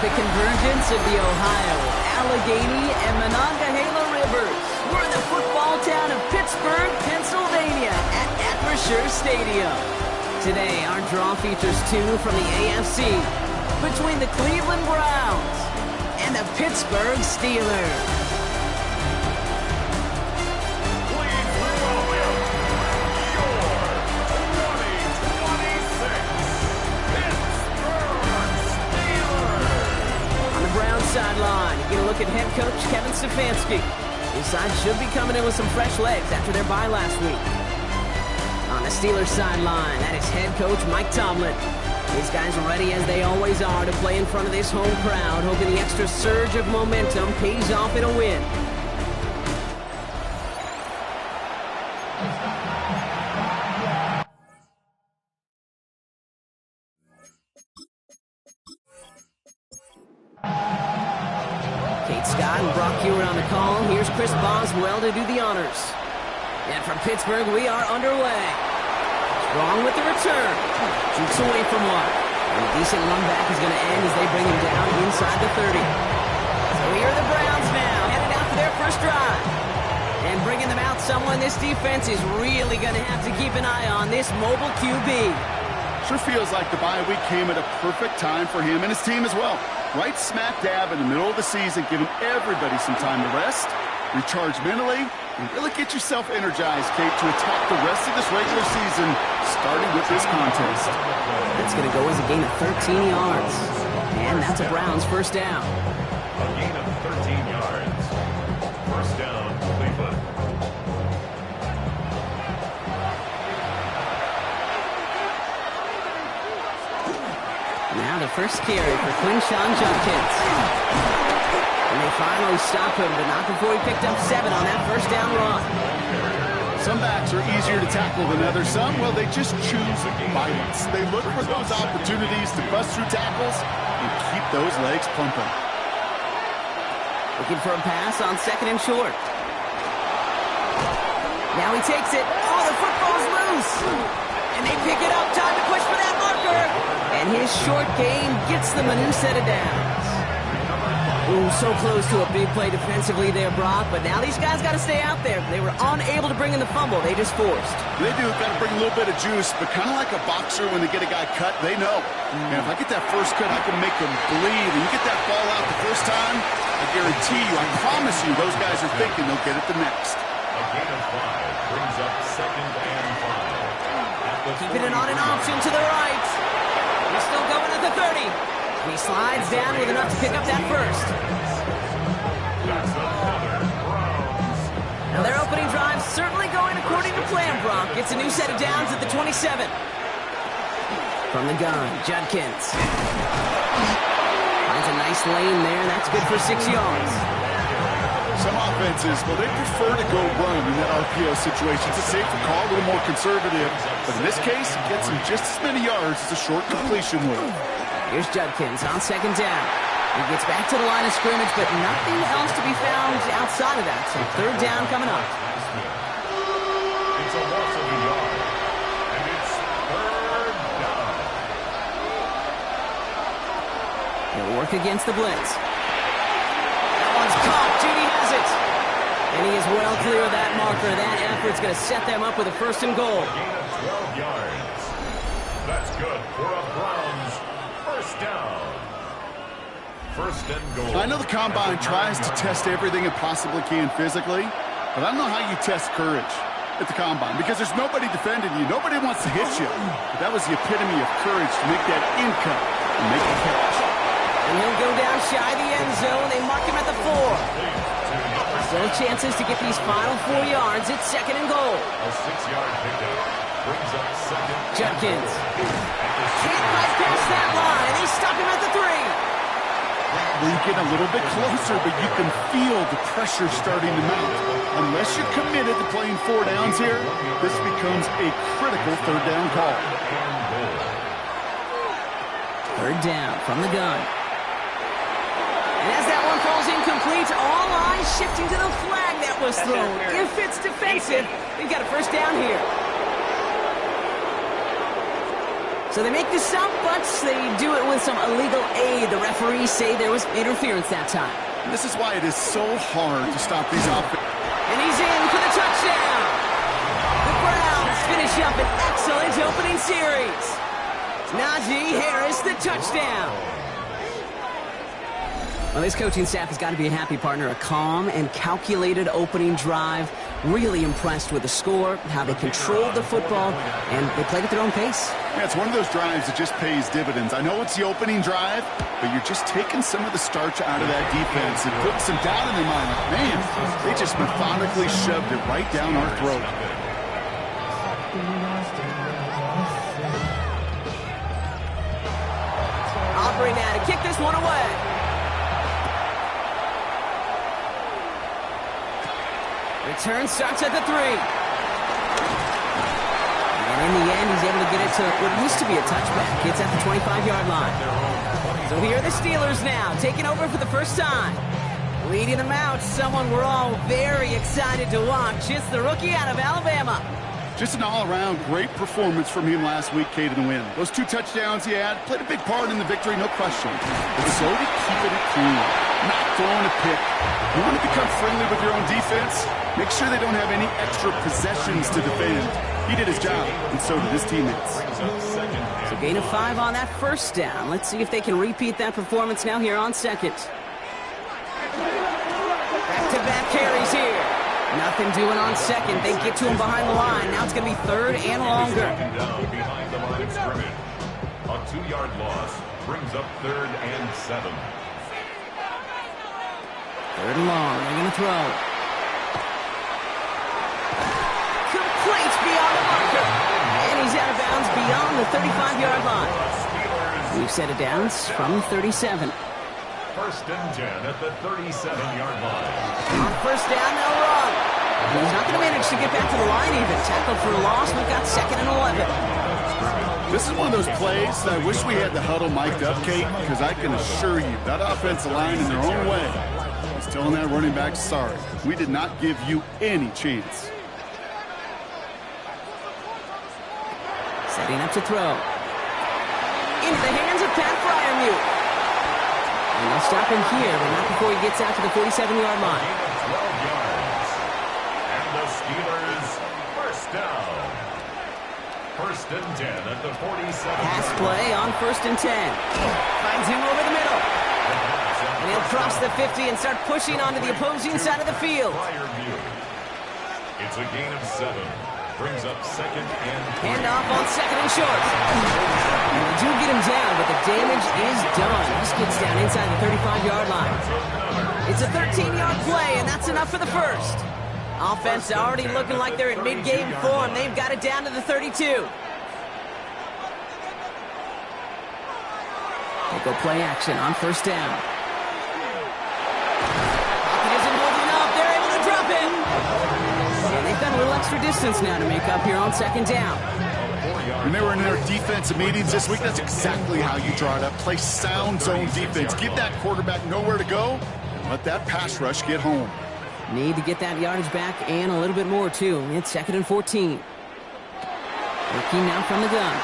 at the convergence of the Ohio, Allegheny, and Monongahela rivers. We're in the football town of Pittsburgh, Pennsylvania, at Acrisure Stadium. Today, our draw features two from the AFC between the Cleveland Browns and the Pittsburgh Steelers. Sideline. You get a look at head coach Kevin Stefanski. His side should be coming in with some fresh legs after their bye last week. On the Steelers sideline, that is head coach Mike Tomlin. These guys are ready as they always are to play in front of this home crowd, hoping the extra surge of momentum pays off in a win. Here's Chris Boswell to do the honors. And from Pittsburgh, we are underway. Strong with the return. Shoots away from one. And a decent run back is going to end as they bring him down inside the 30. So here are the Browns now, headed out for their first drive. And bringing them out, someone this defense is really going to have to keep an eye on, this mobile QB. Sure feels like the bye week came at a perfect time for him and his team as well. Right smack dab in the middle of the season, giving everybody some time to rest, recharge mentally, and really get yourself energized, Kate, to attack the rest of this regular season, starting with this contest. It's going to go as a gain of 13 yards. And that's a Browns first down. A gain of 13 yards. First down, Cleveland. Now the first carry for Quinshawn Judkins. And they finally stop him, but not before he picked up 7 on that first down run. Some backs are easier to tackle than others. Some, well, they just choose violence. They look for those opportunities to bust through tackles and keep those legs pumping. Looking for a pass on 2nd and short. Now he takes it. Oh, the football's loose. And they pick it up. Time to push for that marker. And his short game gets them a new set of downs. Ooh, so close to a big play defensively there, Brock. But now these guys got to stay out there. They were unable to bring in the fumble. They just forced. They do. Got to bring a little bit of juice. But kind of like a boxer when they get a guy cut, they know. Man, if I get that first cut, I can make him bleed. And you get that ball out the first time, I guarantee you, I promise you, those guys are thinking they'll get it the next. A gain of 5 brings up 2nd and 5. Keeping it on an option to the right. He's still going at the 30. And he slides down with enough to pick up that first. That's another Browns. Now their opening drive certainly going according to plan, Brock. It's a new set of downs at the 27. From the gun, Judkins. Finds a nice lane there. That's good for 6 yards. Some offenses, well, they prefer to go run in that RPO situation. It's a safer call, a little more conservative. But in this case, it gets him just as many yards as a short completion would. Here's Judkins on 2nd down. He gets back to the line of scrimmage, but nothing else to be found outside of that. So 3rd down coming up. It's a loss of a yard. And it's 3rd down. He'll work against the blitz. That one's caught. Judy has it. And he is well clear of that marker. That effort's going to set them up with a 1st and goal. A gain of 12 yards. That's good for a Browns first down. 1st and goal. I know the Combine tries to test everything it possibly can physically, but I don't know how you test courage at the Combine because there's nobody defending you. Nobody wants to hit you. But that was the epitome of courage to make that in cut and make a catch. And he'll go down shy of the end zone. They mark him at the 4. Still chances to get these final 4 yards. It's 2nd and goal. A 6-yard pickup brings up 2nd. Judkins. Can't quite pass that line. They stop him at the 3. Well, you get a little bit closer, but you can feel the pressure starting to mount. Unless you're committed to playing 4 downs here, this becomes a critical 3rd down call. 3rd down from the gun. And as that one falls incomplete, all eyes shifting to the flag that was thrown. If it's defensive, they've got a 1st down here. So they make the stop, but they do it with some illegal aid. The referees say there was interference that time. This is why it is so hard to stop these offenses. And he's in for the touchdown. The Browns finish up an excellent opening series. Najee Harris, the touchdown. Well, this coaching staff has got to be a happy partner. A calm and calculated opening drive. Really impressed with the score, how they controlled the football, and they played at their own pace. Yeah, it's one of those drives that just pays dividends. I know it's the opening drive, but you're just taking some of the starch out of that defense and putting some doubt in their mind. Like, man, they just methodically shoved it right down our throat. Aubrey now to kick this one away. Return starts at the 3. And in the end, he's able to get it to what used to be a touchback. It's at the 25-yard line. So here are the Steelers now, taking over for the first time. Leading them out, someone we're all very excited to watch. It's the rookie out of Alabama. Just an all-around great performance from him last week, Kate, in the win. Those 2 touchdowns he had played a big part in the victory, no question. But so did keeping it clean, not throwing a pick. You want to become friendly with your own defense? Make sure they don't have any extra possessions to defend. He did his job, and so did his teammates. So gain of 5 on that first down. Let's see if they can repeat that performance now here on second. Back-to-back carries here. Nothing doing on second. They get to him behind the line. Now it's going to be 3rd and longer. Second down behind the line of scrimmage. A 2-yard loss brings up 3rd and 7. 3rd and long. They're going to throw. Complete beyond the marker. And he's out of bounds beyond the 35-yard line. We've set it down from the 37. 1st and 10 at the 37-yard line. On first down, they'll run. He's not going to manage to get back to the line even. Tackled for a loss. We've got 2nd and 11. This is one of those plays that I wish we had the huddle mic'd up, Kate, because I can assure you that offensive line in their own way is telling that running back, sorry, we did not give you any chance. Setting up to throw. Into the hands of Pat Fryermuth. And they'll stop him here, but not before he gets out to the 47-yard line. 12 yards. And the Steelers first down. 1st and 10 at the 47. Pass play on 1st and 10. Finds him over the middle. And he'll cross the 50 and start pushing onto the opposing side of the field. It's a gain of 7. Brings up 2nd and 3. Handoff on 2nd and short. And they do get him down, but the damage is done. This gets down inside the 35-yard line. It's a 13-yard play, and that's enough for the first. Offense already looking like they're in mid-game form. They've got it down to the 32. They go play action on first down. Pocket isn't holding up. They're able to drop it. And they've got a little extra distance now to make up here on 2nd down. When they were in their defensive meetings this week, that's exactly how you draw it up. Play sound zone defense. Give that quarterback nowhere to go, and let that pass rush get home. Need to get that yardage back and a little bit more, too. It's 2nd and 14. Looking now from the gun.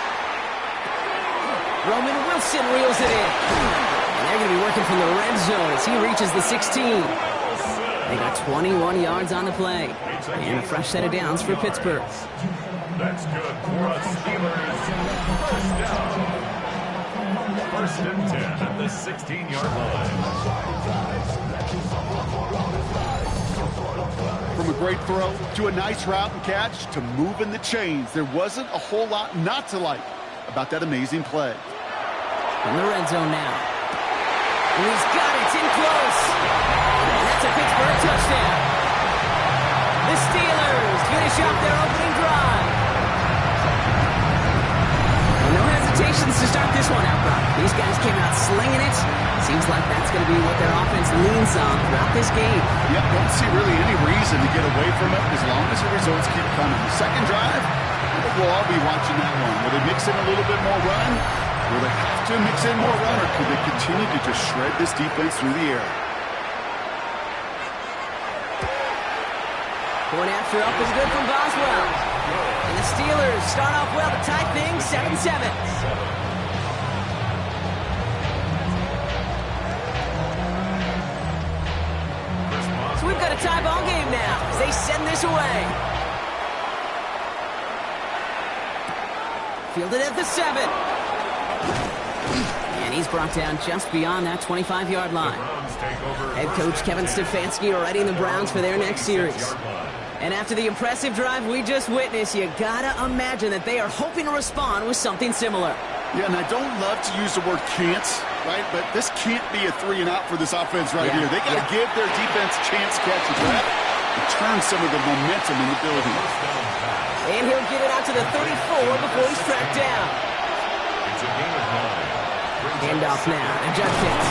Roman Wilson reels it in. And they're going to be working from the red zone as he reaches the 16. They got 21 yards on the play. And a fresh set of downs for Pittsburgh. That's good for us Steelers. First down. 1st and 10 at the 16-yard line. From a great throw to a nice route and catch to moving the chains, there wasn't a whole lot not to like about that amazing play. In the red zone now. And he's got it. It's in close. And that's a Pittsburgh touchdown. The Steelers finish off their opening drive. And no hesitations to start this one out, Brock. These guys came out slinging it. Seems like that's going to be what their offense leans on throughout this game. Yep, don't see really any reason to get away from it as long as the results keep coming. The second drive, I think we'll all be watching that one. Will they mix in a little bit more run? Will they have to mix in more run, or could they continue to just shred this defense through the air? Point after up is good from Boswell. And the Steelers start off well to tie things 7-7. So we've got a tie ball game now as they send this away. Fielded at the 7. And he's brought down just beyond that 25-yard line. Head coach Kevin Stefanski readying the Browns for their next series. And after the impressive drive we just witnessed, you gotta imagine that they are hoping to respond with something similar. Yeah, and I don't love to use the word can't, right? But this can't be a 3-and-out for this offense right here. They got to give their defense a chance to catch a breath and turn some of the momentum in the building. And he'll get it out to the 34 before he's tracked down. Handoff now to Judkins.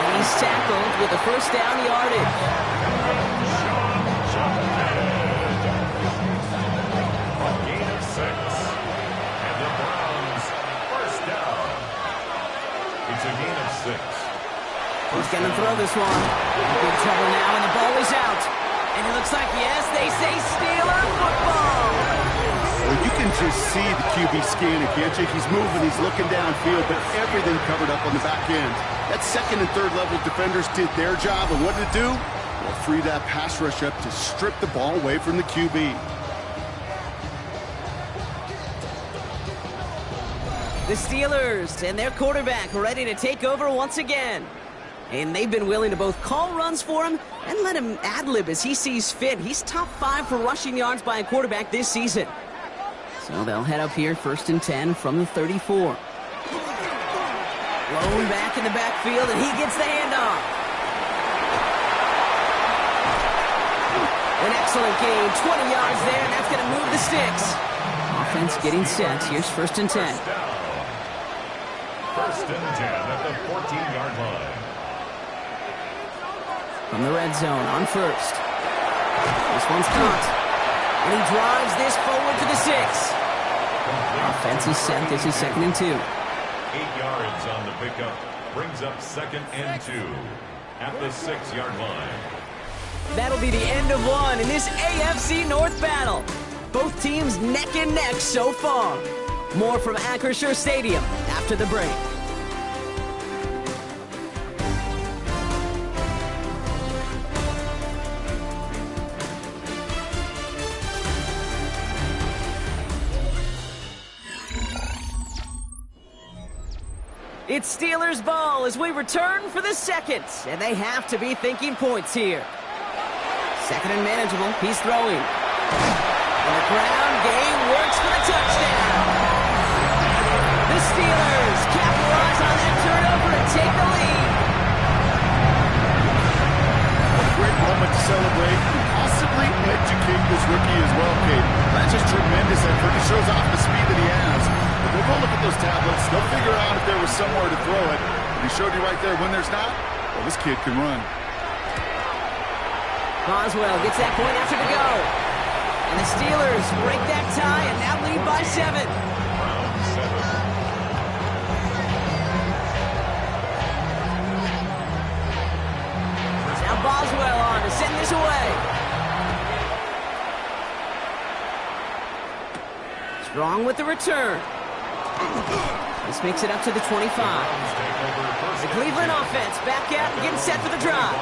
And he's tackled with the first down yardage. He's going to throw this one. Big trouble now, and the ball is out. And it looks like, yes, they say Steeler football. Well, you can just see the QB scanning, can't you? He's moving, he's looking downfield, but everything covered up on the back end. That second and third level defenders did their job, and what did it do? Well, free that pass rush up to strip the ball away from the QB. The Steelers and their quarterback ready to take over once again. And they've been willing to both call runs for him and let him ad-lib as he sees fit. He's top 5 for rushing yards by a quarterback this season. So they'll head up here 1st and 10 from the 34. Blown back in the backfield, and he gets the handoff. An excellent gain, 20 yards there, and that's going to move the sticks. Offense getting set. Here's 1st and 10. 1st and 10 at the 14-yard line. From the red zone on 1st. This one's caught. And he drives this forward to the 6. Offense is set. This is 2nd and 2. 8 yards on the pickup. Brings up 2nd and 2 at the 6-yard line. That'll be the end of one in this AFC North battle. Both teams neck and neck so far. More from Acrisure Stadium after the break. It's Steelers ball as we return for the second, and they have to be thinking points here. 2nd and manageable. He's throwing. And the ground game works for the touchdown. The Steelers capitalize on that turnover and take the lead. A great moment to celebrate and possibly educate this rookie as well, Kate. That's just tremendous effort. He shows off the speed that he has. But they'll go look at those tablets. They'll figure out if there was somewhere to throw it. And he showed you right there when there's not. Well, this kid can run. Boswell gets that point after the go. And the Steelers break that tie and now lead by 7. Now Boswell on to send this away. Strong with the return. This makes it up to the 25. The Cleveland offense back out and getting set for the drive.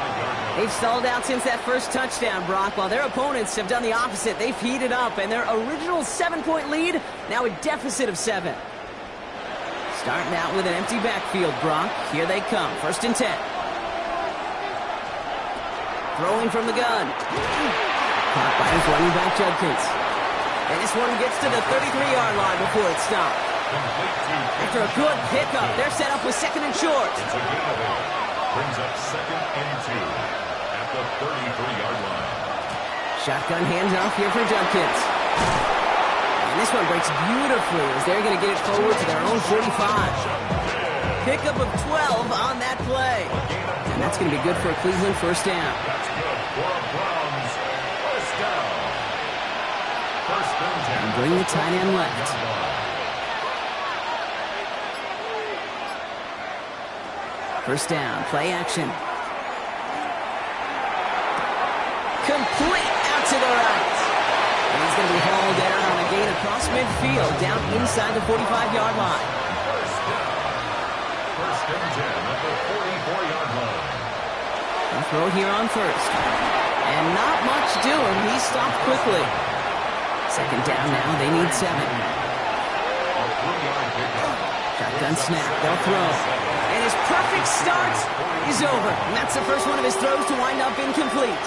They've stalled out since that first touchdown, Brock, while their opponents have done the opposite. They've heated up, and their original 7-point lead, now a deficit of 7. Starting out with an empty backfield, Brock. Here they come, 1st and 10. Throwing from the gun. Caught by his running back, Judkins. And this one gets to the 33-yard line before it's stopped. After a good pickup, they're set up with 2nd and short. Brings up 2nd and 2 at the 33-yard line. Shotgun handoff here for Judkins. And this one breaks beautifully as they're going to get it forward to their own 45. Pickup of 12 on that play. And that's going to be good for a Cleveland 1st down. That's good for a Browns 1st down. 1st and 10. And bring the tight end left. First down, play action. Complete out to the right. And he's going to be hauled midfield, down inside the 45-yard line. First and 10 at the 44-yard line. A throw here on first. And not much doing. He stopped quickly. Second down now. They need 7. Shotgun snap. They'll throw. And his perfect start is over. And that's the first one of his throws to wind up incomplete.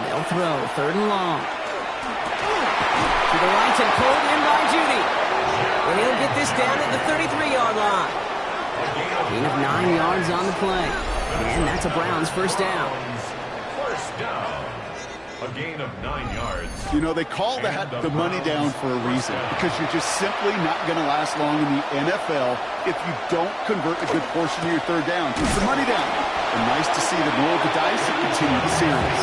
They'll throw. Third and long. To the right and pulled in by Judy. And he'll get this down at the 33-yard line. Gain of 9 yards on the play. And that's a Browns first down. First down. A gain of 9 yards. You know, they call that the money down for a reason, because you're just simply not going to last long in the NFL if you don't convert a good portion of your third down. It's the money down. And nice to see them roll the dice and continue the series.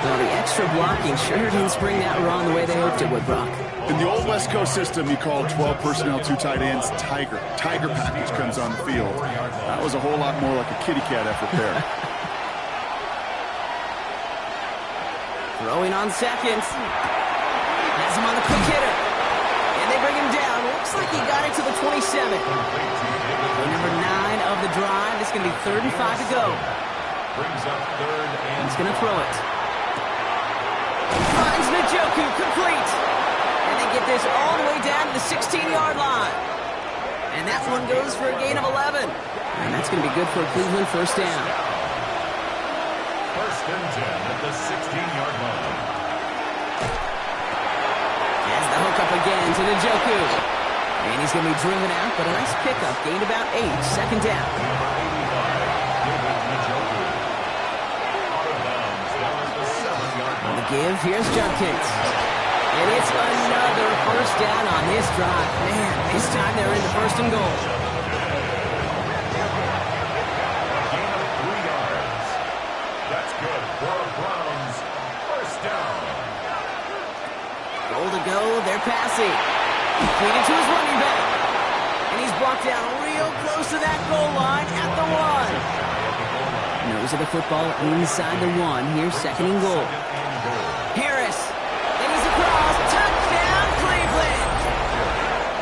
Well, the extra blocking sure didn't spring that wrong the way they hoped it would, Brock. In the old West Coast system, you call 12 personnel, 2 tight ends, Tiger. Tiger package comes on the field. That was a whole lot more like a kitty cat effort there. Throwing on seconds. Has him on the quick hitter. And they bring him down. Looks like he got it to the 27. Play number 9 of the drive. It's going to be 3rd and 5 to go. Brings up 3rd and He's going to throw it. Finds Njoku, complete. And they get this all the way down to the 16-yard line. And that one goes for a gain of 11. And that's going to be good for a Cleveland first down. First and 10 at the 16-yard line. Has the hook up again to Njoku. And he's going to be driven out, but a nice pickup. Gained about 8. Second down. On the give, here's Judkins. And it's another first down on this drive. Man, this time they're into first and goal. Gain of 3 yards. That's good for a Browns first down. Goal to go, they're passing. Completed to his running back. And he's brought down real close to that goal line at the 1. Nose of the football inside the 1. Here's second and goal. Harris. And he's across. Touchdown, Cleveland.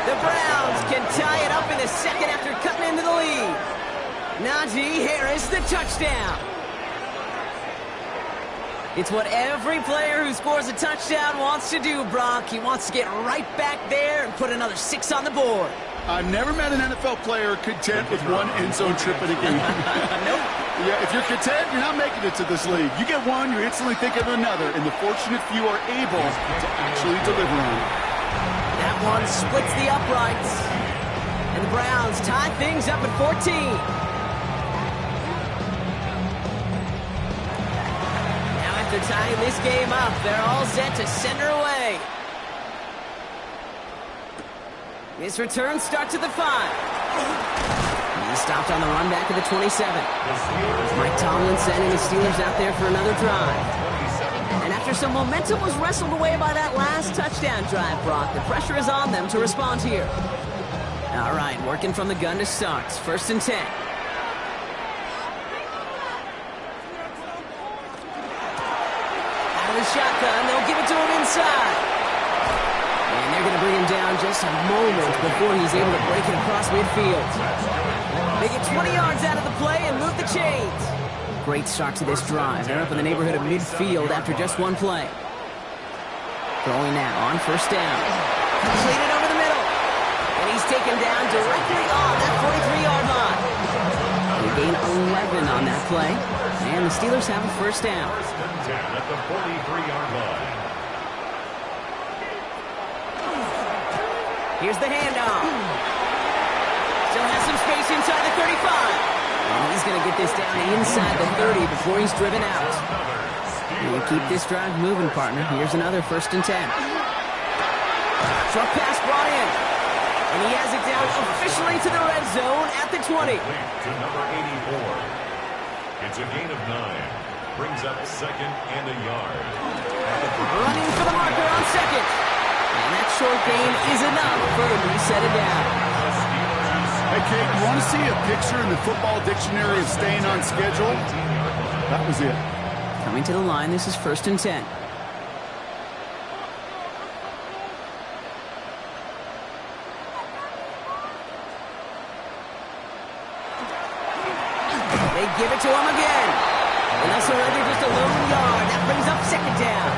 The Browns can tie it up in the second after cutting into the lead. Najee Harris, the touchdown. It's what every player who scores a touchdown wants to do, Brock. He wants to get right back there and put another 6 on the board. I've never met an NFL player content with one end zone trip in a game. Nope. Yeah, if you're content, you're not making it to this league. You get one, you're instantly thinking of another, and the fortunate few are able to actually deliver on it. That one splits the uprights. And the Browns tie things up at 14. Now after tying this game up, they're all set to send her away. This return starts at the 5. He stopped on the run back of the 27. Mike Tomlin sending the Steelers out there for another drive. And after some momentum was wrestled away by that last touchdown drive, Brock, the pressure is on them to respond here. All right, working from the gun to start. First and 10. Out of the shotgun, they'll give it to him inside. And they're going to bring him down just a moment before he's able to break it across midfield. They get 20 yards out of the play and move the chains. Great start to this drive. They're up in the neighborhood of midfield after just one play. Throwing now on first down. Completed over the middle. And he's taken down directly on that 43-yard line. They gain 11 on that play. And the Steelers have a first down. First and 10 at the 43-yard line. Here's the handoff. Still has some space inside the 35. And he's going to get this down inside the 30 before he's driven out. And keep this drive moving, partner. Here's another first and 10. Short pass brought in. And he has it down officially to the red zone at the 20. To number 84. It's a gain of 9. Brings up second and a yard. Running for the marker on second. And that short gain is enough for them to set it down. Hey, Kate, you want to see a picture in the football dictionary of staying on schedule? That was it. Coming to the line, this is first and 10. give it to him again. And they'll surrender just a lone yard. That brings up second down.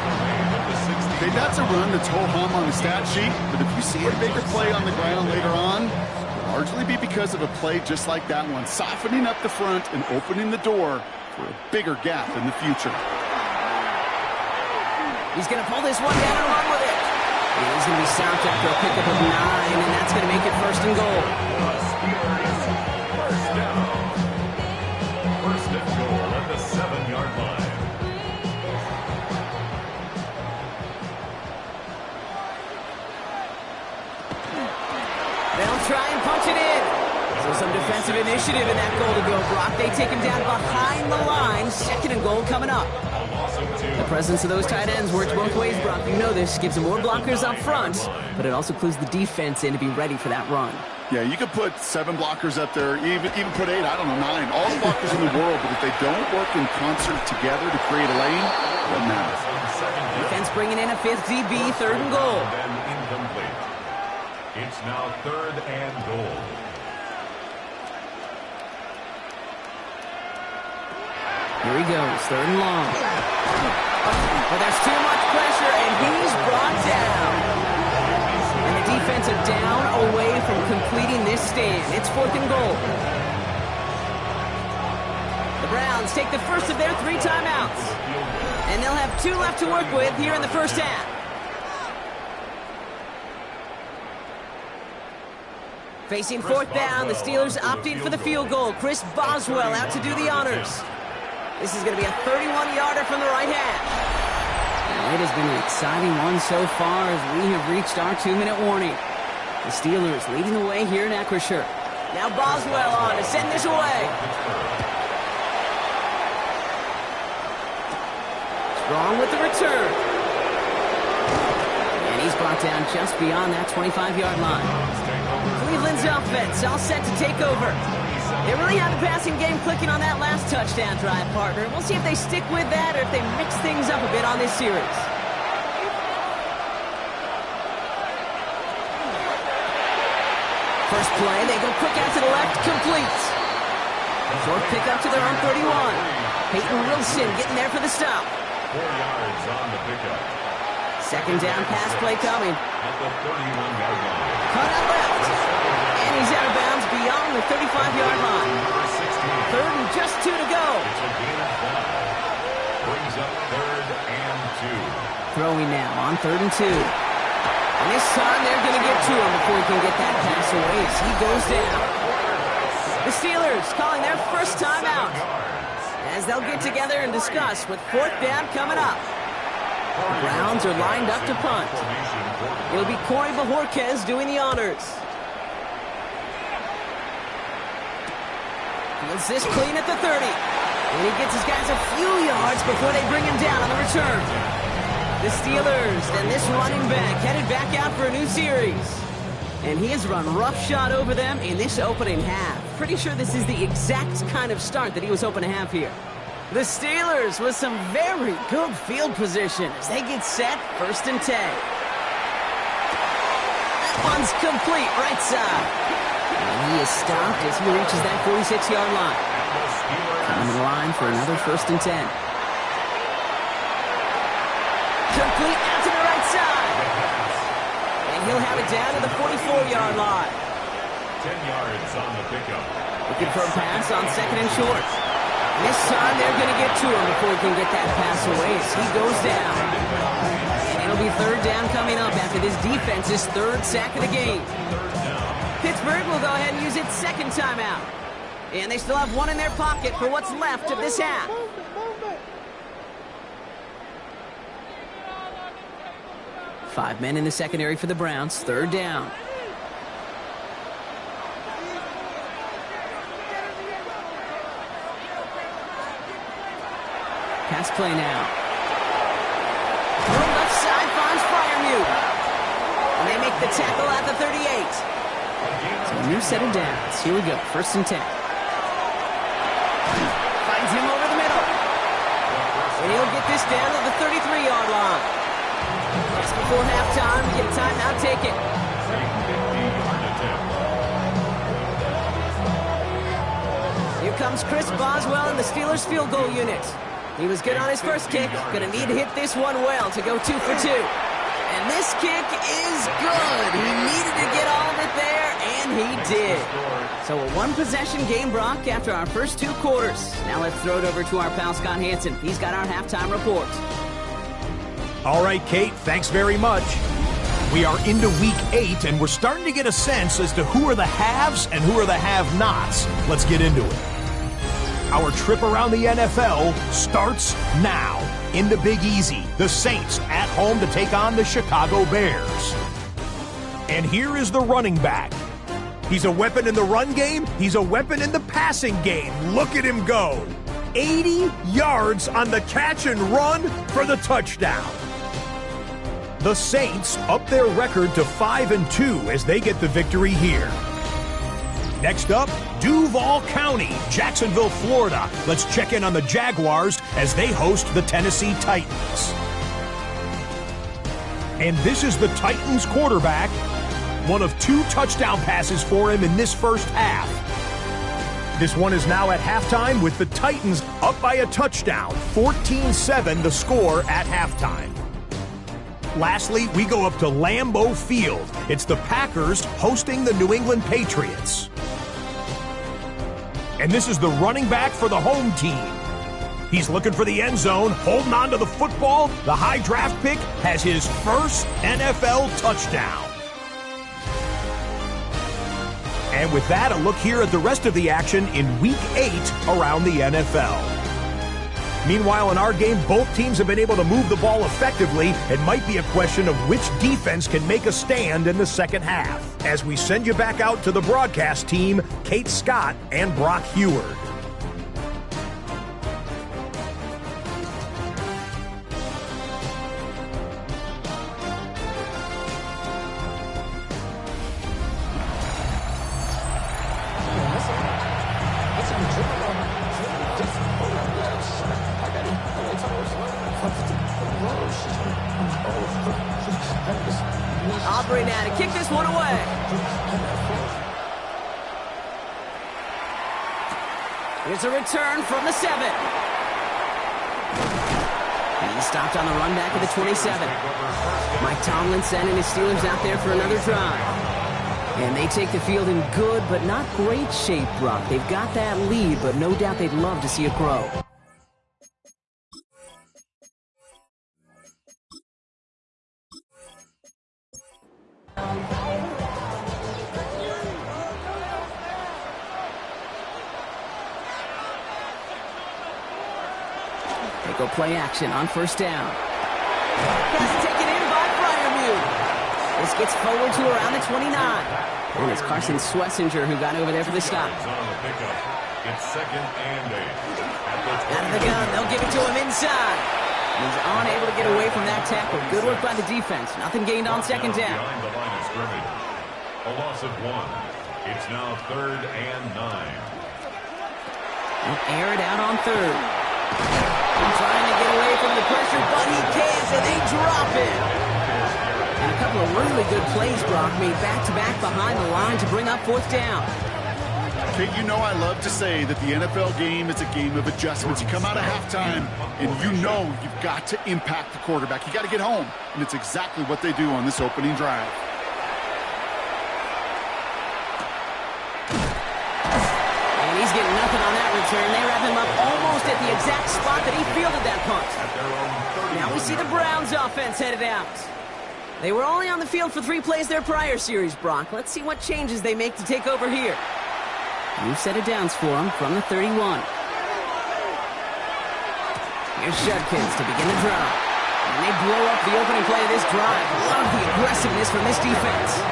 Okay, that's a run that's ho-hum on the stat sheet, but if you see a bigger play on the ground later on, it'll largely be because of a play just like that one, softening up the front and opening the door for a bigger gap in the future. He's going to pull this one down and run with it. And he's going to be stopped after a pickup of 9, and that's going to make it first and goal. First down. First and goal at the 7-yard line. They'll try and punch it in. So some defensive initiative in that goal to go, Brock. They take him down behind the line. Second and goal coming up. The presence of those tight ends works both ways, Brock. You know this. Gives them more blockers up front, but it also clues the defense in to be ready for that run. Yeah, you could put 7 blockers up there, even put 8, I don't know, 9. All the blockers in the world, but if they don't work in concert together to create a lane, it doesn't matter. Defense bringing in a 5th DB, third and goal. Incomplete. It's now third and goal. Here he goes, third and long. But there's too much pressure, and he's brought down. And the defense are down away from completing this stand. It's fourth and goal. The Browns take the first of their 3 timeouts. And they'll have 2 left to work with here in the first half. Facing fourth down, the Steelers opting for the field goal. Chris Boswell out to do the honors. This is going to be a 31-yarder from the right half. Now, it has been an exciting one so far as we have reached our 2-minute warning. The Steelers leading the way here in Acrisure. Now Boswell on to send this away. Strong with the return. And he's brought down just beyond that 25-yard line. Cleveland's offense all set to take over. They really have the passing game clicking on that last touchdown drive, partner. We'll see if they stick with that or if they mix things up a bit on this series. First play, they go quick out to the left, complete. Short pickup to their own 31. Peyton Wilson getting there for the stop. 4 yards on the pickup. Second down pass play coming. At the 31-yard line. Cut out left. And he's out of bounds beyond the 35-yard line. Third and just 2 to go. It's a gain of 5. Brings up third and 2. Throwing now on third and 2. And this time they're going to get to him before he can get that pass away as he goes down. The Steelers calling their first time out as they'll get together and discuss with fourth down coming up. The Browns are lined up to punt. It'll be Corey Bajorquez doing the honors. Fields this clean at the 30. And he gets his guys a few yards before they bring him down on the return. The Steelers and this running back headed back out for a new series. And he has run roughshod over them in this opening half. Pretty sure this is the exact kind of start that he was hoping to have here. The Steelers with some very good field position as they get set, first and 10. That one's complete, right side. And he is stopped as he reaches that 46-yard line. Coming in line for another first and 10. Complete out to the right side. And he'll have it down to the 44-yard line. 10 yards on the pickup. Looking for a pass on second and short. This time they're going to get to him before he can get that pass away as he goes down. And it'll be third down coming up after this defense's third sack of the game. Pittsburgh will go ahead and use its second timeout. And they still have one in their pocket for what's left of this half. Five men in the secondary for the Browns, third down. Pass play now. Throw left side finds Freiermuth. And they make the tackle at the 38. So a new set of downs. Here we go, first and 10. Finds him over the middle. And he'll get this down to the 33-yard line. Just before halftime, we get a timeout, take it. Here comes Chris Boswell in the Steelers field goal unit. He was good on his first kick. Going to need to hit this one well to go 2 for 2. And this kick is good. He needed to get all of it there, and he did. So a one-possession game, Brock, after our first 2 quarters. Now let's throw it over to our pal Scott Hansen. He's got our halftime report. All right, Kate, thanks very much. We are into week 8, and we're starting to get a sense as to who are the haves and who are the have-nots. Let's get into it. Our trip around the NFL starts now. Into Big Easy, the Saints at home to take on the Chicago Bears. And here is the running back. He's a weapon in the run game. He's a weapon in the passing game. Look at him go. 80 yards on the catch and run for the touchdown. The Saints up their record to 5-2 as they get the victory here. Next up, Duval County, Jacksonville, Florida. Let's check in on the Jaguars as they host the Tennessee Titans. And this is the Titans quarterback. One of 2 touchdown passes for him in this first half. This one is now at halftime with the Titans up by a touchdown. 14-7 the score at halftime. Lastly, we go up to Lambeau Field. It's the Packers hosting the New England Patriots. And this is the running back for the home team. He's looking for the end zone, holding on to the football. The high draft pick has his first NFL touchdown. And with that, a look here at the rest of the action in Week 8 around the NFL. Meanwhile, in our game, both teams have been able to move the ball effectively. It might be a question of which defense can make a stand in the second half. As we send you back out to the broadcast team, Kate Scott and Brock Heward. Aubrey now to kick this one away. Here's a return from the 7. And he's stopped on the run back at the 27. Mike Tomlin sending his Steelers out there for another drive. And they take the field in good but not great shape, Brock. They've got that lead, but no doubt they'd love to see it grow. They go play action on first down. Pass taken in by Fryermuth. This gets forward to around the 29. And it's Carson Swessinger who got over there for the stop. It's 2nd and 8. Out of the gun, they'll give it to him inside. He's unable to get away from that tackle. Good work by the defense. Nothing gained on second down. Behind the line of scrimmage. A loss of 1. It's now 3rd and 9. They'll air it out on 3rd. Trying to get away from the pressure, but he can't, and they drop it. And a couple of really good plays, Brock, made back-to-back behind the line to bring up 4th down. Kate, you know I love to say that the NFL game is a game of adjustments. You come out of halftime, and you know you've got to impact the quarterback. You got to get home, and it's exactly what they do on this opening drive. And he's getting nothing on that return. They wrap him up almost at the exact spot that he fielded that punt. Now we see the Browns offense headed out. They were only on the field for 3 plays their prior series, Brock. Let's see what changes they make to take over here. New set of downs for him from the 31. Here's Judkins to begin the drive. And they blow up the opening play of this drive. Love the aggressiveness from this defense.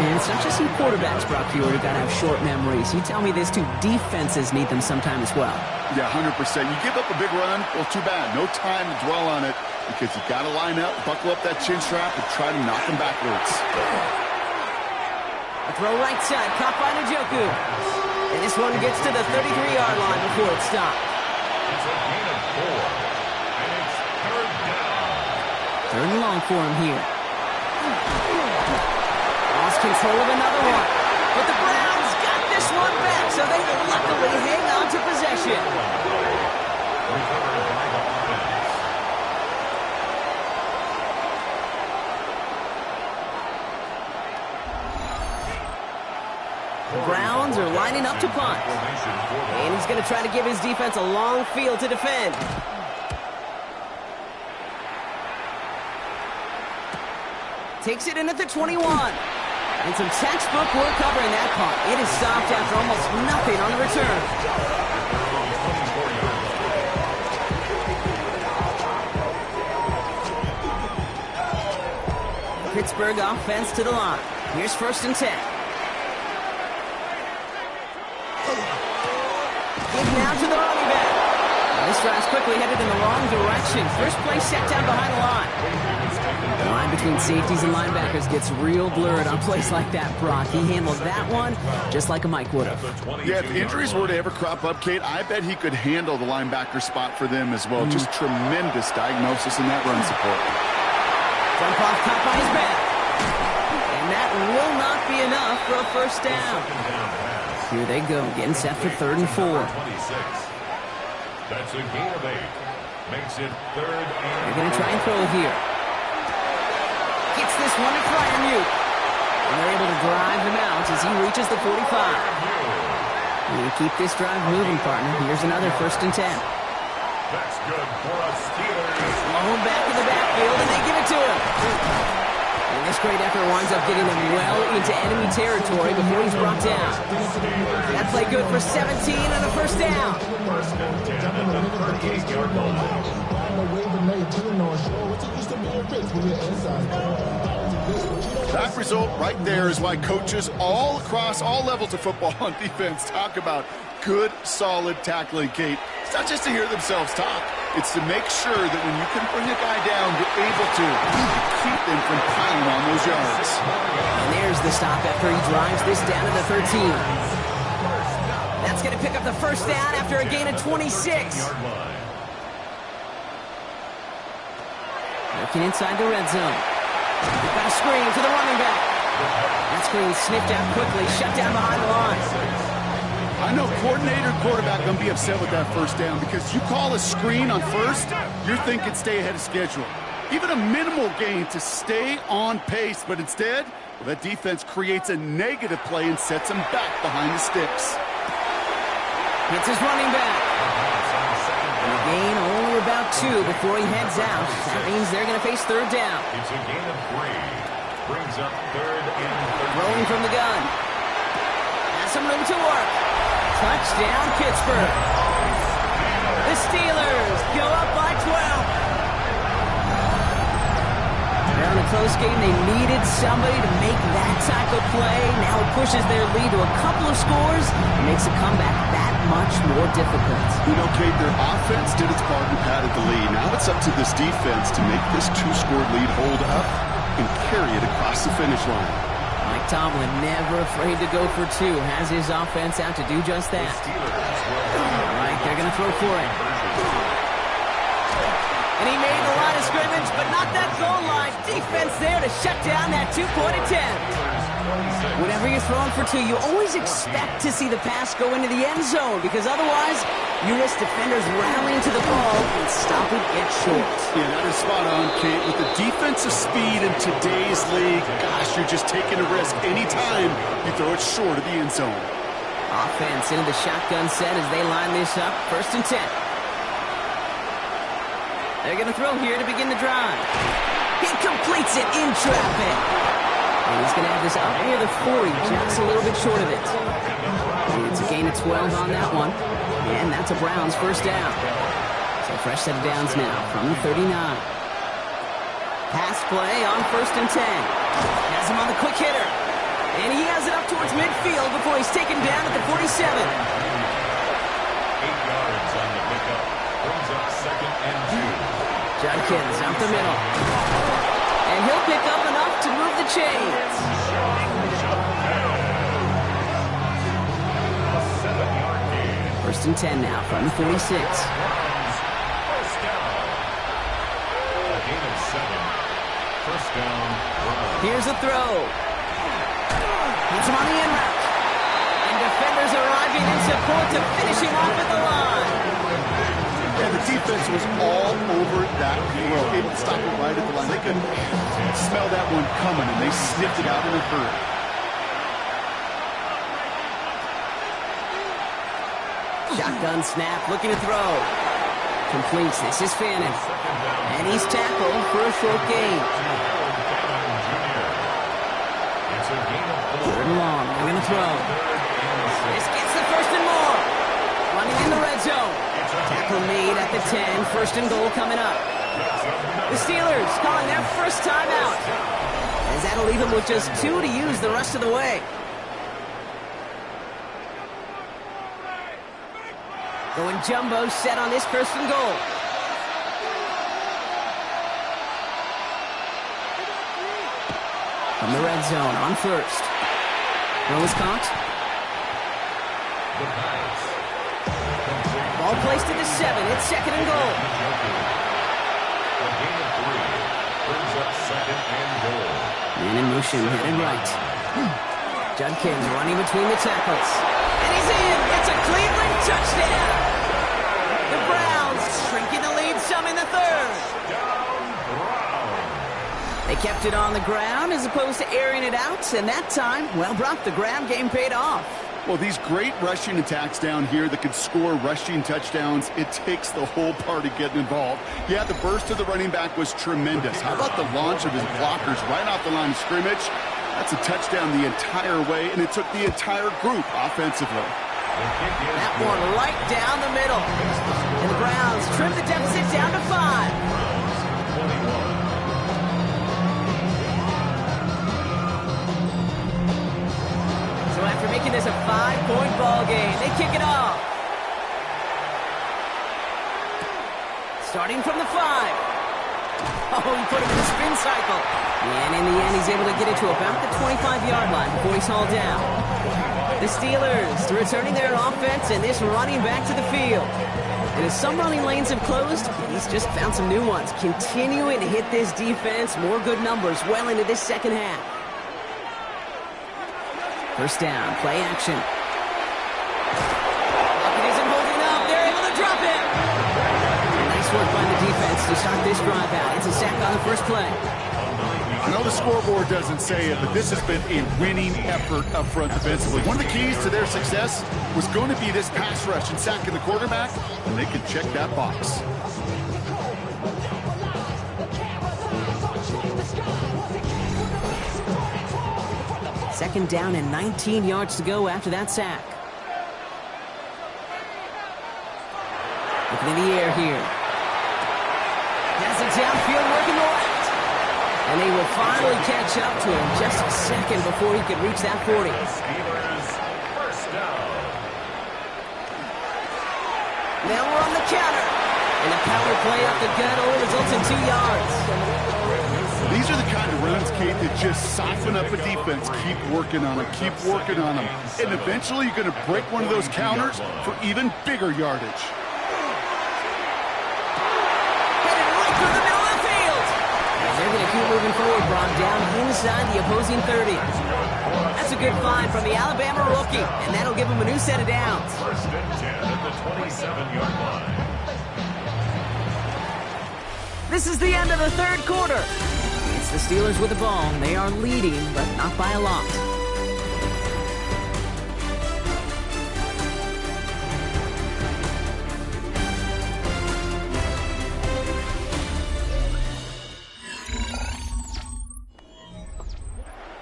And it's not just some quarterbacks, Brock Heward, who got to have short memories. You tell me this too, defenses need them sometime as well. Yeah, 100%. You give up a big run, well, too bad. No time to dwell on it because you got to line up, buckle up that chin strap, and try to knock them backwards. A throw right side, caught by Njoku. And this one gets to the 33-yard line before it stopped. It's a gain of 4. And it's 3rd down. 3rd and long for him here. Lost control of another one. But the Browns got this this one back, so they luckily hang on to possession. Recovered by the offense. The Browns are lining up to punt. And he's going to try to give his defense a long field to defend. Takes it in at the 21. And some textbook work covering that punt. It is stopped after almost nothing on the return. Pittsburgh offense to the line. Here's 1st and 10. Give now to the running back. Now this drive's quickly headed in the wrong direction. First play set down behind the line. The line between safeties and linebackers gets real blurred on plays like that, Brock. He handled that one just like a Mike would have. Yeah, if injuries were to ever crop up, Kate, I bet he could handle the linebacker spot for them as well. Just tremendous diagnosis in that run support. Jump off top on his back. And that will not be enough for a first down. Here they go, getting set for 3rd and 4. That's a gain of 8. Makes it 3rd and 4. They're going to try and throw it here. Gets this one to Fryermuth. And they're able to drive him out as he reaches the 45. You keep this drive moving, partner. Here's another 1st and 10. That's good for us Steelers. Home back in the backfield, and they give it to him. And this great effort winds up getting him well into enemy territory before he's brought down. That play good for 17 and a first down. 1st and 10 at the 38-yard line. That result right there is why coaches all across all levels of football on defense talk about good, solid tackling, Kate. It's not just to hear themselves talk. It's to make sure that when you can bring a guy down, you're able to keep them from piling on those yards. And there's the stop after he drives this down to the 13. That's going to pick up the first down after a gain of 26. Looking inside the red zone. They've got a screen to the running back. That screen sniffed out quickly, shut down behind the line. I know coordinator, quarterback going to be upset with that first down because you call a screen on first, you're thinking stay ahead of schedule. Even a minimal gain to stay on pace, but instead, well, that defense creates a negative play and sets him back behind the sticks. Hits his running back. And a gain only about 2 before he heads out. That means they're going to face 3rd down. It's a gain of 3. Brings up 3rd and 13. Rolling from the gun. Has some room to work. Touchdown, Pittsburgh. The Steelers go up by 12. Now in a close game, they needed somebody to make that type of play. Now it pushes their lead to a couple of scores and makes a comeback that much more difficult. You know, Kate, their offense did its part and padded the lead. Now it's up to this defense to make this 2-score lead hold up and carry it across the finish line. Mike Tomlin, never afraid to go for 2, has his offense out to do just that. All right, they're going to throw for it. And he made the line of scrimmage, but not that goal line. Defense there to shut down that 2-point attempt. Whenever you're throwing for 2, you always expect to see the pass go into the end zone because otherwise you risk defenders rallying to the ball and stopping it short. Yeah, that is spot on, Kate. With the defensive speed in today's league, gosh, you're just taking a risk anytime you throw it short of the end zone. Offense into the shotgun set as they line this up. 1st and 10. They're going to throw here to begin the drive. He completes it in traffic. And he's going to have this up near the 40, just a little bit short of it. It's a gain of 12 on that one. And that's a Browns first down. So fresh set of downs now from the 39. Pass play on 1st and 10. Has him on the quick hitter. And he has it up towards midfield before he's taken down at the 47. 8 yards on the pickup. Brings up 2nd and 2. Judkins up the middle. And he'll pick up enough to move the chains. A 7-yard gain. 1st and 10 now from the 46. First down. A gain of 7. First down. Here's a throw. Hits him on the end route. And defenders arriving in support to finish him off at the line. And the defense was all over that throw, able to stop it right at the line. They could smell that one coming, and they sniffed it out in a hurry. Shotgun snap, looking to throw. Completes. This is Fannin. And he's tackled for a short gain. Third and long. They're going to throw. This gets the first and more. Running in the red zone. Tackle made at the 10. First and goal coming up. The Steelers calling their first timeout, as that'll leave them with just 2 to use the rest of the way. Going jumbo set on this first and goal. From the red zone on first. Throw is caught. Ball placed at the 7. It's second and goal. Man in motion, headed right. Judkins running between the tackles. And he's in! It's a Cleveland touchdown! The Browns shrinking the lead some in the third. They kept it on the ground as opposed to airing it out, and that time, well, Brock, the ground game paid off. Well, these great rushing attacks down here that can score rushing touchdowns, it takes the whole party getting involved. Yeah, the burst of the running back was tremendous. How about the launch of his blockers right off the line of scrimmage? That's a touchdown the entire way, and it took the entire group offensively. That one right down the middle. And the Browns trim the deficit down to 5. So after making this a 5-point ball game, they kick it off. Starting from the 5. Oh, he put him in a spin cycle. And in the end, he's able to get it to about the 25-yard line before he's hauled down. The Steelers returning their offense and this running back to the field. And as some running lanes have closed, he's just found some new ones. Continuing to hit this defense, more good numbers well into this second half. First down, play action. Pocket isn't holding up. They're able to drop it. Nice work by the defense to start this drive out. It's a sack on the first play. I know the scoreboard doesn't say it, but this has been a winning effort up front defensively. One of the keys to their success was going to be this pass rush and sacking the quarterback, and they can check that box. Second down and 19 yards to go after that sack. Looking in the air here. Has it downfield, working the left. And they will finally catch up to him just a second before he could reach that 40. Now we're on the counter. And a power play up the gut only results in 2 yards. These are the kind of runs, Kate, that just soften up a defense. Keep working on them, keep working on them. And eventually you're going to break one of those counters for even bigger yardage. They're going to keep moving forward, Brock, down inside the opposing 30. That's a good find from the Alabama rookie, and that'll give him a new set of downs. First and 10 at the 27-yard line. This is the end of the third quarter. It's the Steelers with the ball. They are leading, but not by a lot.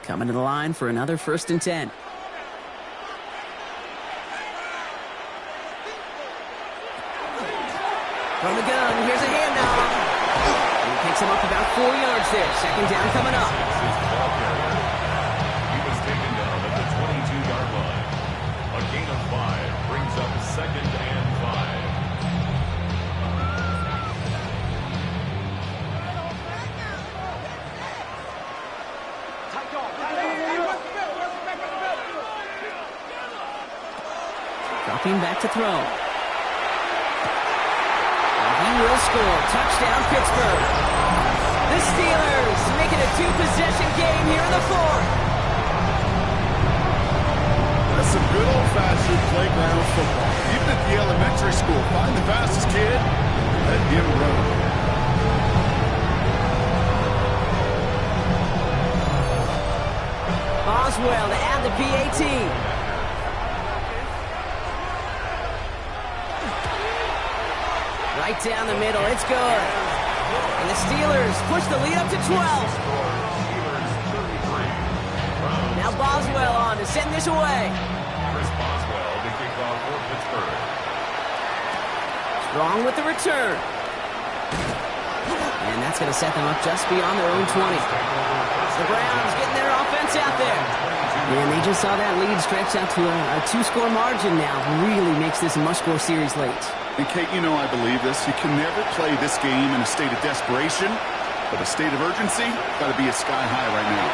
Coming to the line for another first and 10. From the gun, here's a handoff. He picks him up about 4 yards there. Second down coming up. He was taken down at the 22-yard line. A gain of 5 brings up second and 5. Dropping back to throw. And he will score. Touchdown, Pittsburgh. The Steelers make it a 2-possession game here in the fourth. That's some good old-fashioned playground football. Even at the elementary school, find the fastest kid, let him run. Boswell to add the PAT. Right down the middle, it's good. And the Steelers push the lead up to 12. Now Boswell on to send this away. Chris Boswell, the kickoff for Pittsburgh. Strong with the return. And that's going to set them up just beyond their own 20. The Browns getting their offense out there. And they just saw that lead stretch out to a two-score margin now. Really makes this a must-score series late. And Kate, you know I believe this. You can never play this game in a state of desperation, but a state of urgency got to be a sky high right now.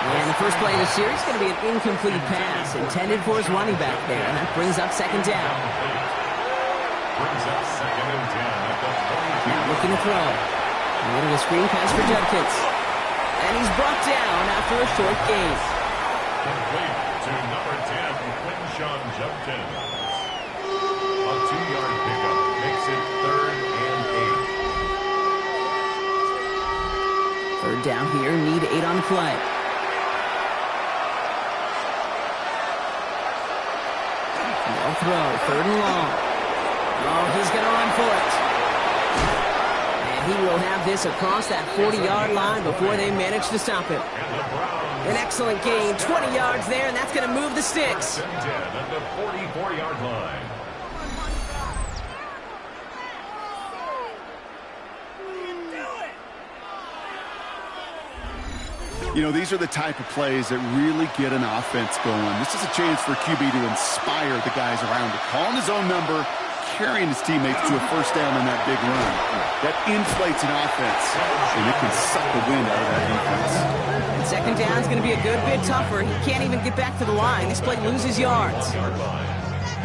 And the first play of the series is going to be an incomplete pass intended for his running back there. And that brings up second down. Brings up second and 10 at the 42. Now looking to throw. A little of a screen pass for Judkins. And he's brought down after a short gain. Complete to number 10, Quinshon Judkins. A 2-yard pickup makes it 3rd and 8. Third down here, need 8 on the play. No throw, 3rd and long. Oh, he's going to run for it. And he will have this across that 40-yard line before they manage to stop him. An excellent gain, 20 yards there, and that's going to move the sticks. 10 at the 44-yard line. You know, these are the type of plays that really get an offense going. This is a chance for QB to inspire the guys around it. Calling his own number, carrying his teammates to a first down on that big run. That inflates an offense, and it can suck the wind out of that defense. And second down is going to be a good bit tougher. He can't even get back to the line. This play loses yards.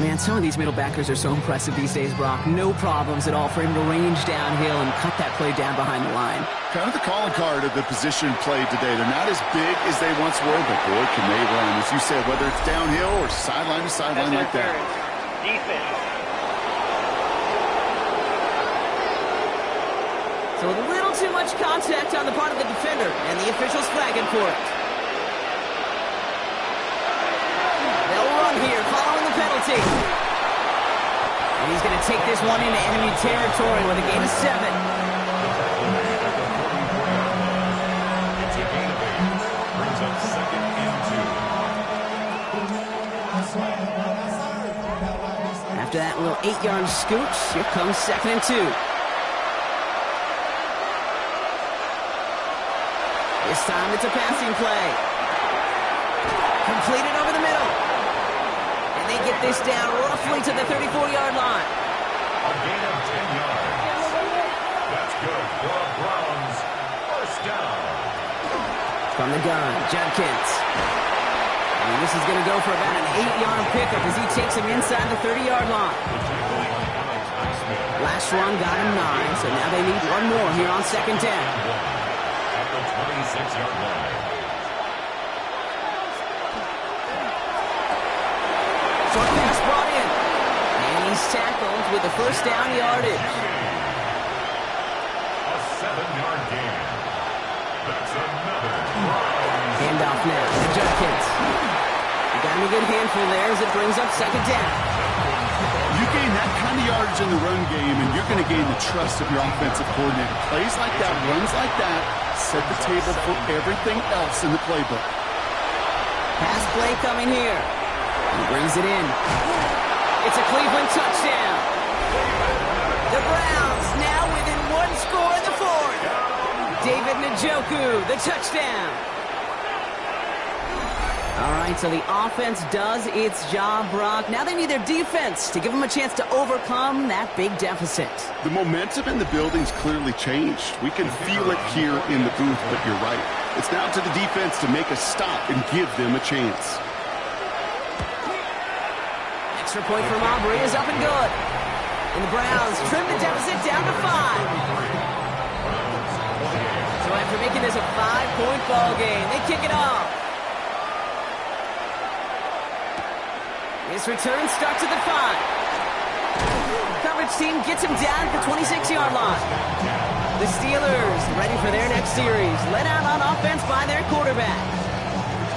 Man, some of these middle backers are so impressive these days, Brock. No problems at all for him to range downhill and cut that play down behind the line. Kind of the calling card of the position played today. They're not as big as they once were, but boy, can they run. As you said, whether it's downhill or sideline to sideline like that. Defense. So a little too much contact on the part of the defender, and the officials flagging for it. They'll run here, following the penalty. And he's going to take this one into enemy territory with a gain of 7. It's a gain of 8. Brings up second and 2. After that little 8-yard scooch, here comes second and 2. This time it's a passing play. Completed over the middle. And they get this down roughly to the 34-yard line. A gain of 10 yards. That's good for a Browns first down. From the gun, Judkins. And this is going to go for about an 8-yard pickup as he takes him inside the 30-yard line. Last run got him 9, so now they need one more here on second down. At the 26-yard line. Short pass brought in. And he's tackled with the first down yardage. A 7-yard gain. That's another Browns. Handoff now to Judkins. He got him a good handful there as it brings up second down. You gain that kind of yardage in the run game, and you're going to gain the trust of your offensive coordinator. Plays like that, runs like that, set the table for everything else in the playbook. Pass play coming here. He brings it in. It's a Cleveland touchdown. The Browns now within 1 score in the 4th. David Njoku, the touchdown. All right, so the offense does its job, Brock. Now they need their defense to give them a chance to overcome that big deficit. The momentum in the building's clearly changed. We can feel it here in the booth, but you're right. It's now to the defense to make a stop and give them a chance. Extra point from Aubrey is up and good. And the Browns trim the deficit down to 5. So after making this a 5-point ball game, they kick it off. His return starts at the 5. Coverage team gets him down at the 26-yard line. The Steelers ready for their next series, led out on offense by their quarterback.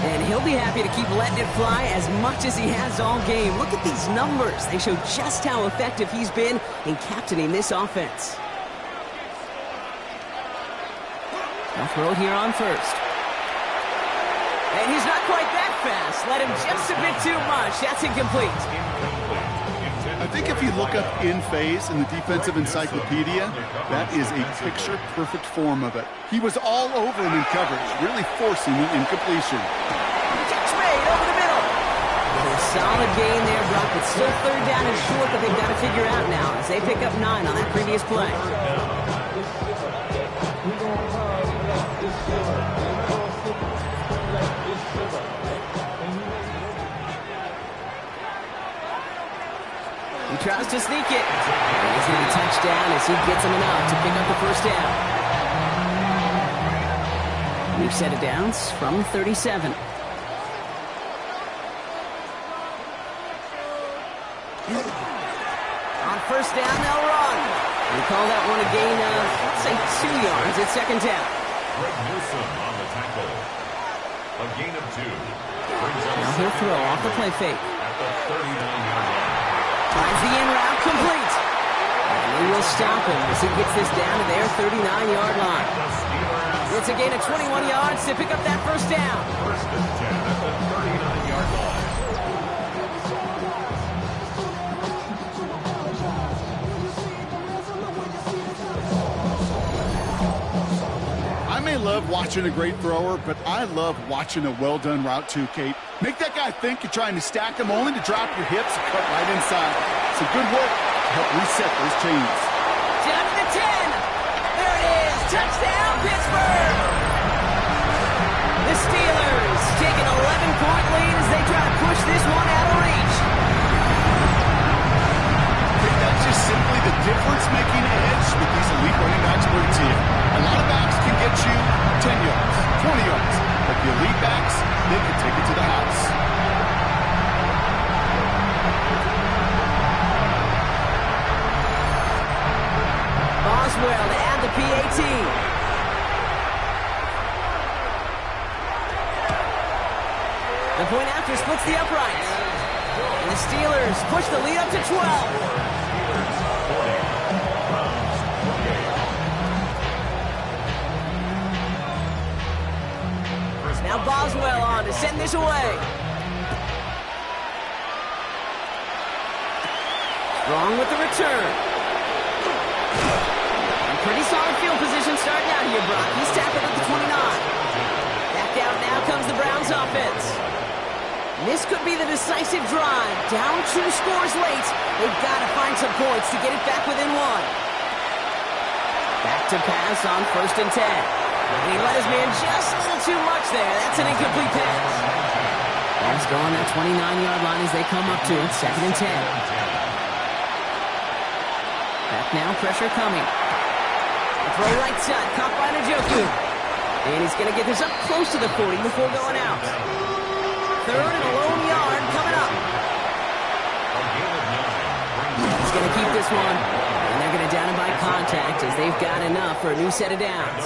And he'll be happy to keep letting it fly as much as he has all game. Look at these numbers. They show just how effective he's been in captaining this offense. They'll throw it here on first. And he's not quite that fast. Let him just a bit too much. That's incomplete. I think if you look up in phase in the defensive encyclopedia, that is a picture-perfect form of it. He was all over him in coverage, really forcing the incompletion. Catch made over the middle. A solid gain there, Brock, but still third down and short that they've got to figure out now as they pick up 9 on that previous play. He tries to sneak it. And he's going to touch down as he gets him enough to pick up the first down. We've set it down from 37. On first down, they'll run. We call that one a gain of, let's say, 2 yards at second down. Greg Newsom on the tackle. A gain of 2. Now he'll throw off the play fake. At the 39-yard line. Finds the in route complete. And they will stop him as he gets this down to their 39-yard line. It's a gain of 21 yards to pick up that first down. First and 10 at the 39-yard line. I may love watching a great thrower, but I love watching a well-done route too, Kate. Make that guy think you're trying to stack him only to drop your hips and cut right inside. Some good work to help reset those chains. Down to the 10. There it is. Touchdown, Pittsburgh. The Steelers take an 11-point lead as they try to push this one out of reach. I think that's just simply the difference-making edge that these elite running backs bring to you. A lot of backs can get you 10 yards, 20 yards, but the elite backs, they can take it to the house. Boswell to add the PAT. The point after splits the uprights. And the Steelers push the lead up to 12. Now Boswell on to send this away. Strong with the return. And pretty solid field position starting out here, Brock. He's tackled at the 29. Back out now comes the Browns offense. This could be the decisive drive. Down 2 scores late. They've got to find some points to get it back within 1. Back to pass on first and 10. And he let his man just a little too much there. That's an incomplete pass. Browns go on that 29-yard line as they come up to it. Second and 10. Back now, pressure coming. The throw right side, caught by Njoku. And he's going to get this up close to the 40 before going out. Third and a lone yard coming up. He's going to keep this one. And they're going to down him by contact as they've got enough for a new set of downs.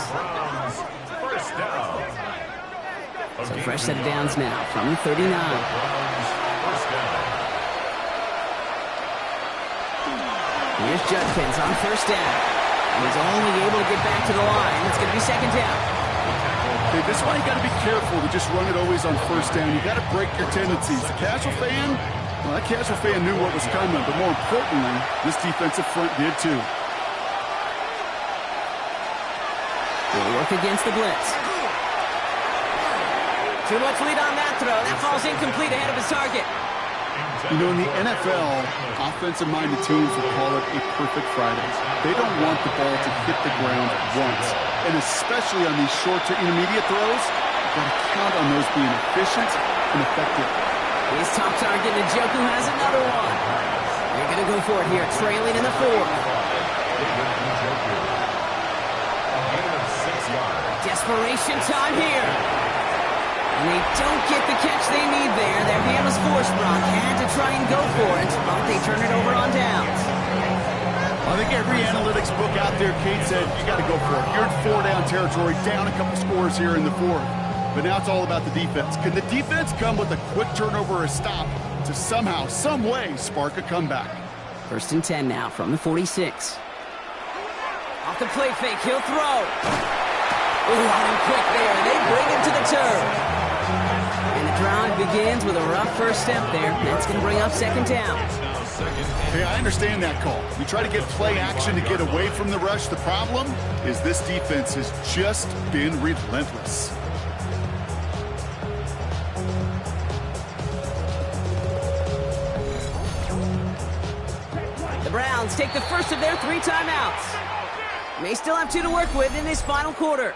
First down. So fresh set of downs now from 39. Here's Judkins on first down. And he's only able to get back to the line. It's going to be second down. Okay, this is why you got to be careful to just run it always on first down. You got to break your tendencies. The casual fan, well, that casual fan knew what was coming, but more importantly, this defensive front did too. They'll work against the blitz. Too much lead on that throw. That falls incomplete ahead of his target. You know, in the NFL, offensive-minded teams will call it a perfect Friday. They don't want the ball to hit the ground once. And especially on these short to intermediate throws, you've got to count on those being efficient and effective. His top target, Njoku, has another one. They're going to go for it here, trailing in the 4th. Desperation time here. And they don't get the catch they need there. Their hand was forced, Brock. Had to try and go for it, but they turn it over on downs. I think every analytics book out there, Kate, said you got to go for it. You're in 4-down territory, down a couple scores here in the fourth. But now it's all about the defense. Can the defense come with a quick turnover or a stop to somehow, some way, spark a comeback? 1st and 10 now from the 46. Off the play fake, he'll throw. Ooh, on him quick there. They bring him to the turf. And the drive begins with a rough first step there. That's going to bring up 2nd down. Hey, I understand that call. You try to get play action to get away from the rush. The problem is this defense has just been relentless. The Browns take the first of their 3 timeouts. May still have 2 to work with in this final quarter.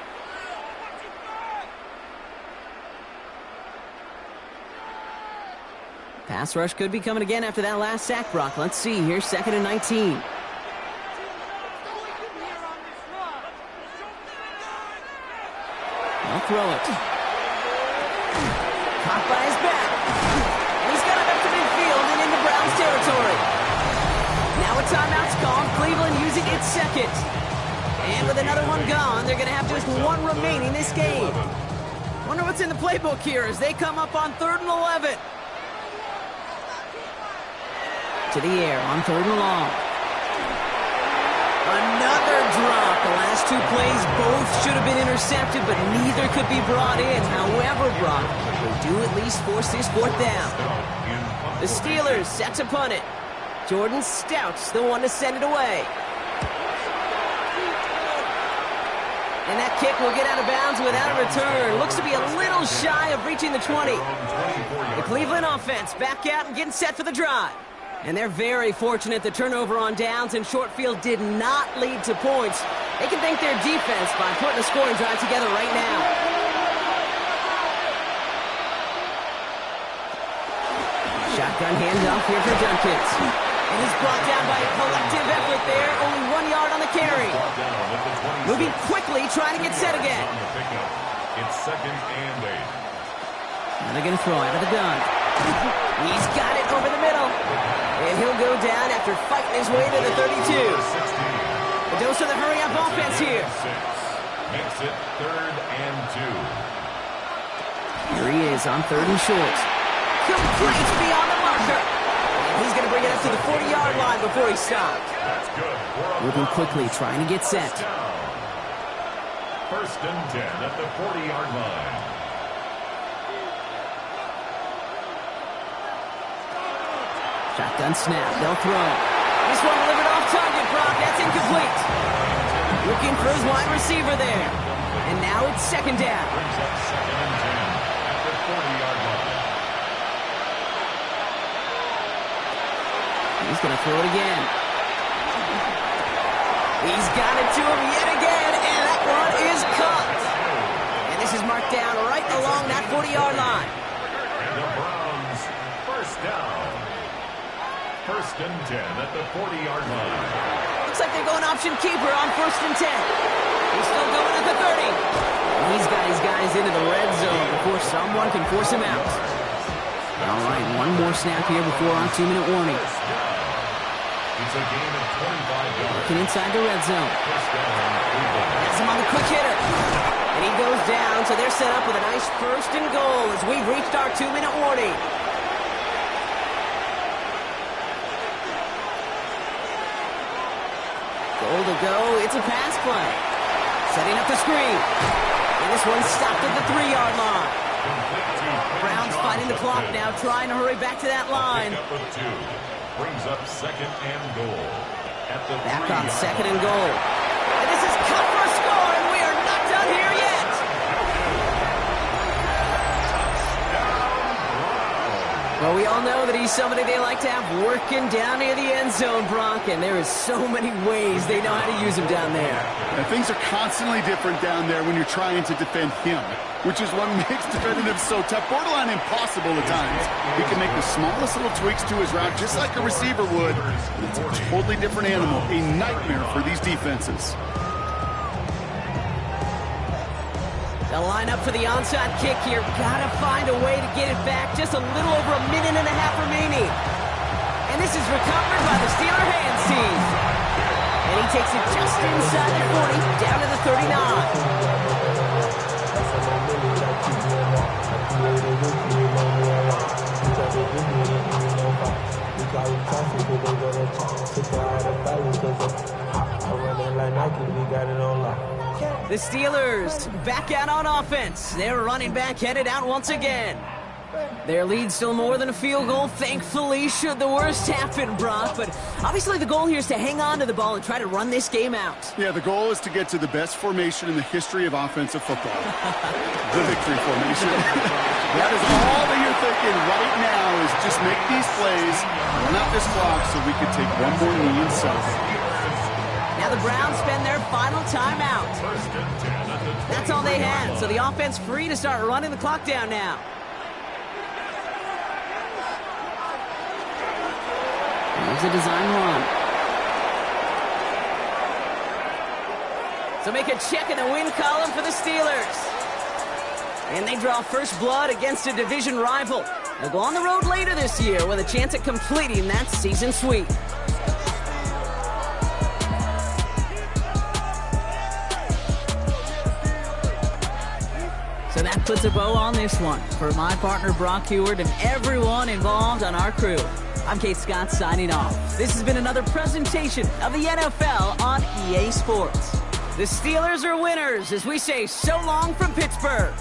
Pass rush could be coming again after that last sack, Brock. Let's see. Here's 2nd and 19. They'll throw it. Caught by his back. And he's got it up to midfield and into Browns territory. Now a timeout's called. Cleveland using its 2nd. And with another one gone, they're going to have just 1 remaining this game. Wonder what's in the playbook here as they come up on 3rd and 11. To the air on 3rd and long. Another drop. The last 2 plays both should have been intercepted, but neither could be brought in. However, Brock, they do at least force this 4th down. The Steelers set to punt it. Jordan Stout's the one to send it away. And that kick will get out of bounds without a return. Looks to be a little shy of reaching the 20. The Cleveland offense back out and getting set for the drive. And they're very fortunate the turnover on downs and short field did not lead to points. They can thank their defense by putting a scoring drive together right now. Shotgun handoff here for Junkins. And he's brought down by a collective effort there. Only 1 yard on the carry. Moving quickly, trying to get set again. It's 2nd and 8. Now they're going to throw out of the gun. He's got it over the middle. And he'll go down after fighting his way to the 32. A dose of the hurry-up offense here. Makes it 3rd and 2. Here he is on 3rd and short. Complete beyond the marker. And he's going to bring it up to the 40-yard line before he stopped. That's good. Moving quickly, trying to get set. 1st and 10 at the 40-yard line. Shotgun snap, they'll throw. This one delivered off target, Brock. That's incomplete. Looking for his wide receiver there. And now it's 2nd down. Brings up 2nd and 10 at the 40-yard line. He's going to throw it again. He's got it to him yet again, and that one is caught. And this is marked down right along that 40-yard line. And the Browns, 1st down. 1st and 10 at the 40-yard line. Looks like they're going option keeper on 1st and 10. He's still going at the 30. And he's got his guys into the red zone before someone can force him out. All right, one more snap here before our 2-minute warning. It's a game of 25 yards. Looking inside the red zone. 1st down, Cleveland. Has him on the quick hitter. And he goes down, so they're set up with a nice 1st and goal as we've reached our 2-minute warning. Goal to go. It's a pass play. Setting up the screen. And this one's stopped at the 3-yard line. Browns fighting the clock now, trying to hurry back to that line. Pick up of 2. Brings up 2nd and goal. At the Back on 3-yard 2nd line. and goal. And this is cut for a score, and we are not done here yet. Well, we all know that he's somebody they like to have working down near the end zone, Brock, and there is so many ways they know how to use him down there. And things are constantly different down there when you're trying to defend him, which is what makes defending him so tough, borderline impossible at times. He can make the smallest little tweaks to his route, just like a receiver would. It's a totally different animal, a nightmare for these defenses. They'll line up for the onside kick here. Gotta find a way to get it back. Just a little over a minute and a half remaining. And this is recovered by the Steeler hands team. And he takes it just inside the 40, down to the 39. The Steelers back out on offense. Their running back headed out once again. Their lead still more than a field goal, thankfully, should the worst happen, Brock. But obviously the goal here is to hang on to the ball and try to run this game out. Yeah, the goal is to get to the best formation in the history of offensive football. The victory formation. That is all that you're thinking right now is just make these plays, run out this clock so we can take one more knee and celebrate. Now the Browns spend their final timeout. That's all they had, so the offense free to start running the clock down now. There's a design run. So make a check in the win column for the Steelers. And they draw first blood against a division rival. They'll go on the road later this year with a chance at completing that season sweep. So that puts a bow on this one. For my partner Brock Heward and everyone involved on our crew, I'm Kate Scott signing off. This has been another presentation of the NFL on EA Sports. The Steelers are winners as we say so long from Pittsburgh.